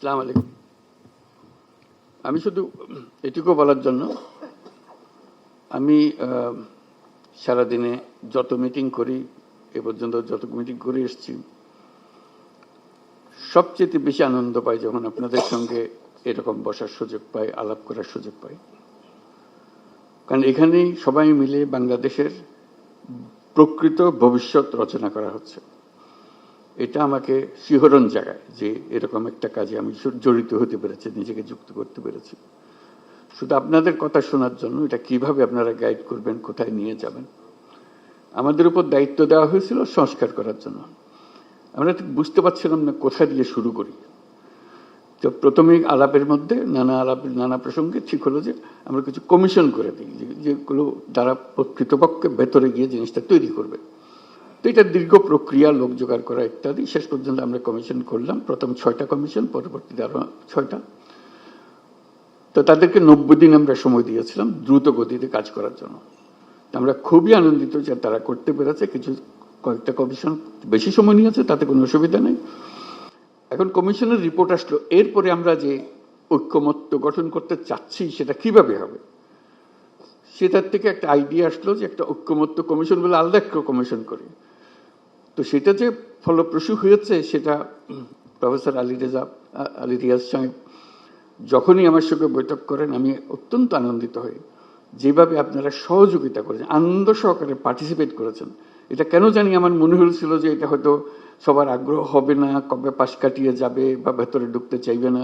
আসসালামু আলাইকুম। আমি শুধু এটুকু বলার জন্য, আমি সারাদিনে যত মিটিং করি, এ পর্যন্ত যত মিটিং করে এসেছি, সবচেয়ে বেশি আনন্দ পাই যখন আপনাদের সঙ্গে এরকম বসার সুযোগ পাই, আলাপ করার সুযোগ পাই। কারণ এখানেই সবাই মিলে বাংলাদেশের প্রকৃত ভবিষ্যৎ রচনা করা হচ্ছে। এটা আমাকে শিহরণ জাগায় যে এরকম একটা কাজে আমি জড়িত হতে পেরেছি, নিজেকে যুক্ত করতে পেরেছি। শুধু আপনাদের কথা শোনার জন্য, এটা কিভাবে আপনারা গাইড করবেন, কোথায় নিয়ে যাবেন। আমাদের উপর দায়িত্ব দেওয়া হয়েছিল সংস্কার করার জন্য। আমরা ঠিক বুঝতে পারছিলাম না কোথা দিয়ে শুরু করি। তো প্রথমে আলাপের মধ্যে নানা প্রসঙ্গে ঠিক হলো যে আমরা কিছু কমিশন করে দিই, যেগুলো দ্বারা প্রকৃতপক্ষে ভেতরে গিয়ে জিনিসটা তৈরি করবে। তো এটা দীর্ঘ প্রক্রিয়া, লোক জোগাড় করা ইত্যাদি। শেষ পর্যন্ত আমরা কমিশন করলাম, প্রথম 6টা কমিশন, পরবর্তীতে আরো 6টা। তো তাদেরকে 90 দিন আমরা সময় দিয়েছিলাম দ্রুত গতিতে কাজ করার জন্য। আমরা খুবই আনন্দিত যে তারা করতে পেরেছে। কয়েকটা কমিশন বেশি সময় নিয়েছে, তাতে কোনো অসুবিধা নেই। এখন কমিশনের রিপোর্ট আসলো, এরপরে আমরা যে ঐক্যমত্য গঠন করতে চাচ্ছি সেটা কিভাবে হবে, সেটার থেকে একটা আইডিয়া আসলো যে একটা ঐক্যমত্য কমিশন বলে আলাদা একটা কমিশন করি। তো সেটা যে ফলপ্রসূ হয়েছে, সেটা প্রফেসর আলী রিয়াজ সাহেব যখনই আমার সঙ্গে বৈঠক করেন, আমি অত্যন্ত আনন্দিত হই যেভাবে আপনারা সহযোগিতা করেছেন, আনন্দ সহকারে পার্টিসিপেট করেছেন। এটা কেন জানি আমার মনে হয়েছিল যে এটা হয়তো সবার আগ্রহ হবে না, কবে পাশ কাটিয়ে যাবে বা ভেতরে ঢুকতে চাইবে না।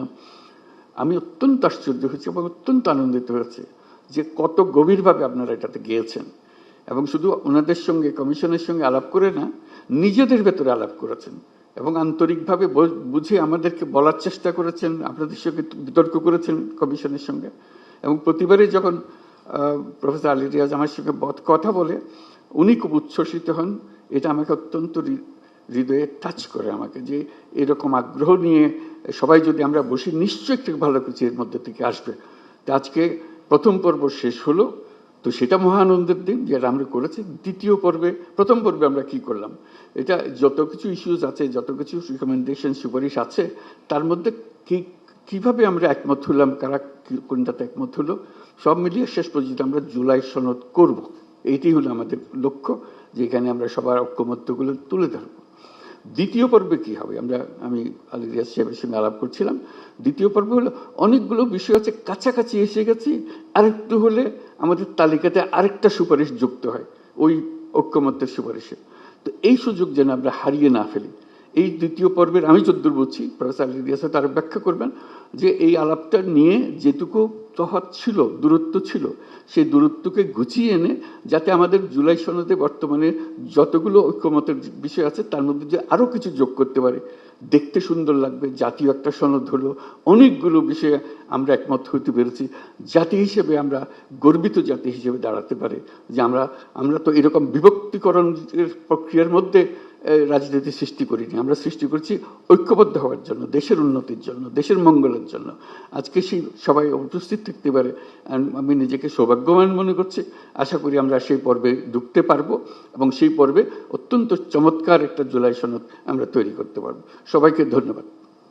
আমি অত্যন্ত আশ্চর্য হয়েছি এবং অত্যন্ত আনন্দিত হয়েছে যে কত গভীরভাবে আপনারা এটাতে গিয়েছেন। এবং শুধু ওনাদের সঙ্গে, কমিশনের সঙ্গে আলাপ করে না, নিজেদের ভেতরে আলাপ করেছেন এবং আন্তরিকভাবে বুঝে আমাদেরকে বলার চেষ্টা করেছেন, আপনাদের সঙ্গে বিতর্ক করেছেন কমিশনের সঙ্গে। এবং প্রতিবারই যখন প্রফেসর আলী রিয়াজ আমার সঙ্গে কথা বলে, উনি খুব উচ্ছ্বসিত হন। এটা আমাকে অত্যন্ত হৃদয়ে টাচ করে আমাকে, যে এরকম আগ্রহ নিয়ে সবাই যদি আমরা বসি, নিশ্চয়ই একটু ভালো কিছু এর মধ্যে থেকে আসবে। তো আজকে প্রথম পর্ব শেষ হলো, তো সেটা মহানন্দের দিন যেটা আমরা করেছি। দ্বিতীয় পর্বে, প্রথম পর্বে আমরা কি করলাম, এটা যত কিছু ইস্যুজ আছে, যত কিছু রিকমেন্ডেশন, সুপারিশ আছে, তার মধ্যে কিভাবে আমরা একমত হলাম, কারা কোনটাতে একমত হলো, সব মিলিয়ে শেষ পর্যন্ত আমরা জুলাই সনদ করব। এইটি হলো আমাদের লক্ষ্য, যেখানে আমরা সবার ঐক্যমত্যগুলো তুলে ধরব। দ্বিতীয় পর্বে কি হবে, আমি আলী রিয়াজ সাহেবের সঙ্গে আলাপ করছিলাম। দ্বিতীয় পর্ব হলো অনেকগুলো বিষয় আছে, কাছাকাছি এসে গেছি, আরেকটু হলে আমাদের তালিকাতে আরেকটা সুপারিশ যুক্ত হয় ওই ঐক্যমত্যের সুপারিশে। তো এই সুযোগ যেন আমরা হারিয়ে না ফেলি। এই দ্বিতীয় পর্বের আমি যদ্দূর বুঝছি, প্রফেসর আলী রিয়াজ তারা ব্যাখ্যা করবেন যে এই আলাপটা নিয়ে যেটুকু তফাৎ ছিল, দূরত্ব ছিল, সেই দূরত্বকে গুছিয়ে এনে যাতে আমাদের জুলাই সনদে বর্তমানে যতগুলো ঐক্যমতের বিষয় আছে তার মধ্যে যে আরো কিছু যোগ করতে পারে, দেখতে সুন্দর লাগবে। জাতীয় একটা সনদ হলো, অনেকগুলো বিষয়ে আমরা একমত হতে পেরেছি। জাতি হিসেবে আমরা গর্বিত জাতি হিসেবে দাঁড়াতে পারে যে আমরা তো এরকম বিভক্তিকরণের প্রক্রিয়ার মধ্যে রাজনীতি সৃষ্টি করিনি। আমরা সৃষ্টি করছি ঐক্যবদ্ধ হওয়ার জন্য, দেশের উন্নতির জন্য, দেশের মঙ্গলের জন্য। আজকে সেই সবাই উপস্থিত থাকতে পারে, আমি নিজেকে সৌভাগ্যবান মনে করছি। আশা করি আমরা সেই পর্বে ঢুকতে পারবো এবং সেই পর্বে অত্যন্ত চমৎকার একটা জুলাই সনদ আমরা তৈরি করতে পারবো। সবাইকে ধন্যবাদ।